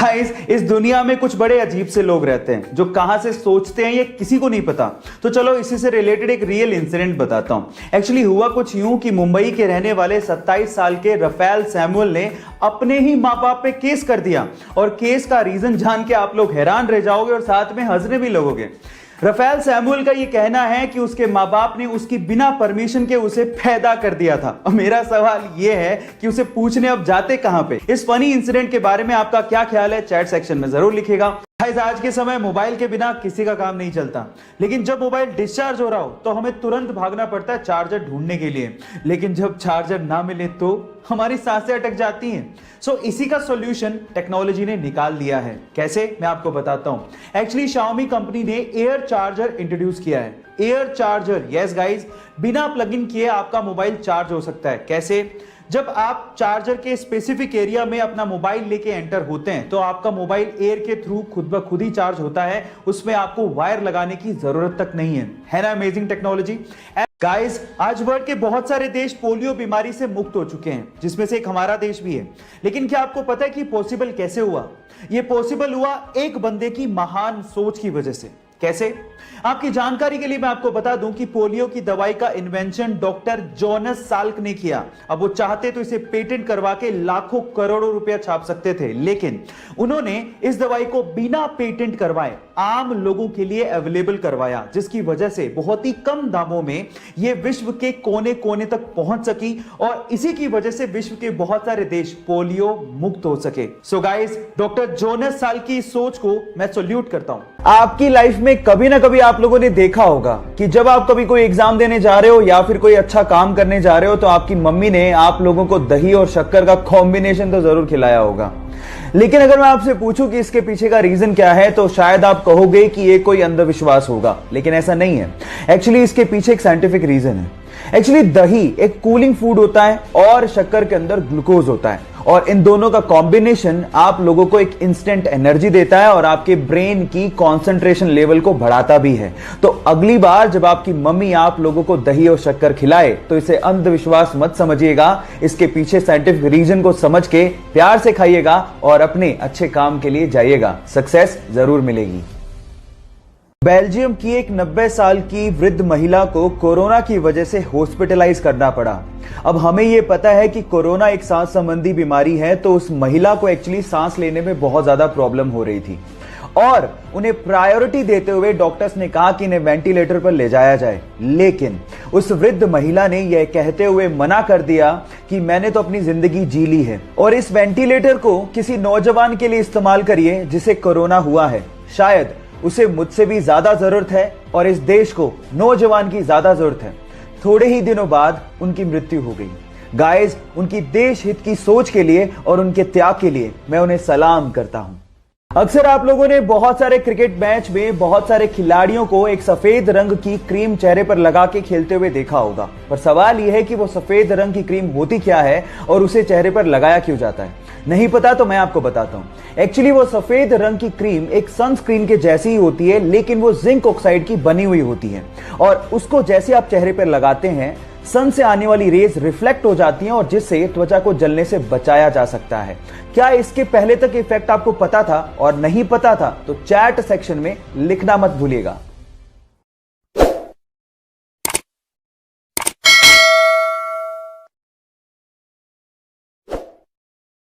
Guys, इस दुनिया में कुछ बड़े अजीब से लोग रहते हैं जो कहां से सोचते हैं ये किसी को नहीं पता। तो चलो इसी से रिलेटेड एक रियल इंसिडेंट बताता हूं। एक्चुअली हुआ कुछ यूं कि मुंबई के रहने वाले 27 साल के रफेल सैमुअल ने अपने ही मां बाप पे केस कर दिया, और केस का रीजन जान के आप लोग हैरान रह जाओगे और साथ में हंसने भी लगोगे। रफेल सैमुअल का यह कहना है कि उसके मां बाप ने उसकी बिना परमिशन के उसे पैदा कर दिया था। और मेरा सवाल यह है कि उसे पूछने अब जाते कहां पे। इस फनी इंसिडेंट के बारे में आपका क्या ख्याल है, चैट सेक्शन में जरूर लिखिएगा। आज के समय मोबाइल के बिना किसी का काम नहीं चलता, लेकिन जब मोबाइल डिस्चार्ज हो रहा हो तो हमें तुरंत भागना पड़ता है चार्जर ढूंढने के लिए, लेकिन जब चार्जर ना मिले तो हमारी सांसें अटक जाती हैं। सो इसी का सॉल्यूशन टेक्नोलॉजी ने निकाल दिया है। कैसे, मैं आपको बताता हूं। एक्चुअली Xiaomi कंपनी ने एयर चार्जर इंट्रोड्यूस किया है। एयर चार्जर, यस गाइस, बिना प्लग इन किए आपका मोबाइल चार्ज हो सकता है। कैसे? जब आप चार्जर के स्पेसिफिक एरिया में अपना मोबाइल लेके एंटर होते हैं तो आपका मोबाइल एयर के थ्रू खुद ब खुद ही चार्ज होता है। उसमें आपको वायर लगाने की जरूरत तक नहीं है ना? Amazing technology. गाइस, आज वर्ल्ड के बहुत सारे देश पोलियो बीमारी से मुक्त हो चुके हैं, जिसमें से एक हमारा देश भी है। लेकिन क्या आपको पता है कि पॉसिबल कैसे हुआ? यह पॉसिबल हुआ एक बंदे की महान सोच की वजह से। कैसे? आपकी जानकारी के लिए मैं आपको बता दूं कि पोलियो की दवाई का इन्वेंशन डॉक्टर जोनास साल्क ने किया। अब वो चाहते तो इसे पेटेंट करवा के लाखों करोड़ों रुपया छाप सकते थे, लेकिन उन्होंने इस दवाई को बिना पेटेंट करवाए आम लोगों के लिए अवेलेबल करवाया, जिसकी वजह से बहुत ही कम दामों में यह विश्व के कोने कोने तक पहुंच सकी, और इसी की वजह से विश्व के बहुत सारे देश पोलियो मुक्त हो सके। So guys, doctor Jonas Salk की सोच को मैं सैल्यूट करता हूं। आपकी लाइफ में कभी ना कभी आप लोगों ने देखा होगा कि जब आप कभी कोई एग्जाम देने जा रहे हो या फिर कोई अच्छा काम करने जा रहे हो तो आपकी मम्मी ने आप लोगों को दही और शक्कर का कॉम्बिनेशन तो जरूर खिलाया होगा। लेकिन अगर मैं आपसे पूछूं कि इसके पीछे का रीजन क्या है तो शायद आप कहोगे कि ये कोई अंधविश्वास होगा, लेकिन ऐसा नहीं है। एक्चुअली इसके पीछे एक साइंटिफिक रीजन है। एक्चुअली दही एक कूलिंग फूड होता है और शक्कर के अंदर ग्लूकोज होता है, और इन दोनों का कॉम्बिनेशन आप लोगों को एक इंस्टेंट एनर्जी देता है और आपके ब्रेन की कंसंट्रेशन लेवल को बढ़ाता भी है। तो अगली बार जब आपकी मम्मी आप लोगों को दही और शक्कर खिलाए तो इसे अंधविश्वास मत समझिएगा। इसके पीछे साइंटिफिक रीजन को समझ के प्यार से खाइएगा और अपने अच्छे काम के लिए जाइएगा, सक्सेस जरूर मिलेगी। बेल्जियम की एक 90 साल की वृद्ध महिला को कोरोना की वजह से हॉस्पिटलाइज करना पड़ा। अब हमें यह पता है कि कोरोना एक सांस संबंधी बीमारी है, तो उस महिला को एक्चुअली सांस लेने में बहुत ज्यादा प्रॉब्लम हो रही थी और उन्हें प्रायोरिटी देते हुए डॉक्टर्स ने कहा कि इन्हें वेंटिलेटर पर ले जाया जाए। लेकिन उस वृद्ध महिला ने यह कहते हुए मना कर दिया कि मैंने तो अपनी जिंदगी जी ली है और इस वेंटिलेटर को किसी नौजवान के लिए इस्तेमाल करिए जिसे कोरोना हुआ है। शायद उसे मुझसे भी ज्यादा जरूरत है और इस देश को नौजवान की ज्यादा जरूरत है। थोड़े ही दिनों बाद उनकी मृत्यु हो गई। गाइस, उनकी देश हित की सोच के लिए और उनके त्याग के लिए मैं उन्हें सलाम करता हूं। अक्सर आप लोगों ने बहुत सारे क्रिकेट मैच में बहुत सारे खिलाड़ियों को एक सफेद रंग की क्रीम चेहरे पर लगा के खेलते हुए देखा होगा, पर सवाल यह है कि वो सफेद रंग की क्रीम होती क्या है और उसे चेहरे पर लगाया क्यों जाता है? नहीं पता तो मैं आपको बताता हूं। एक्चुअली वो सफेद रंग की क्रीम एक सनस्क्रीन के जैसी ही होती है, लेकिन वो जिंक ऑक्साइड की बनी हुई होती है, और उसको जैसे आप चेहरे पर लगाते हैं सन से आने वाली रेज रिफ्लेक्ट हो जाती हैं और जिससे त्वचा को जलने से बचाया जा सकता है। क्या इसके पहले तक इफेक्ट आपको पता था? और नहीं पता था तो चैट सेक्शन में लिखना मत भूलिएगा।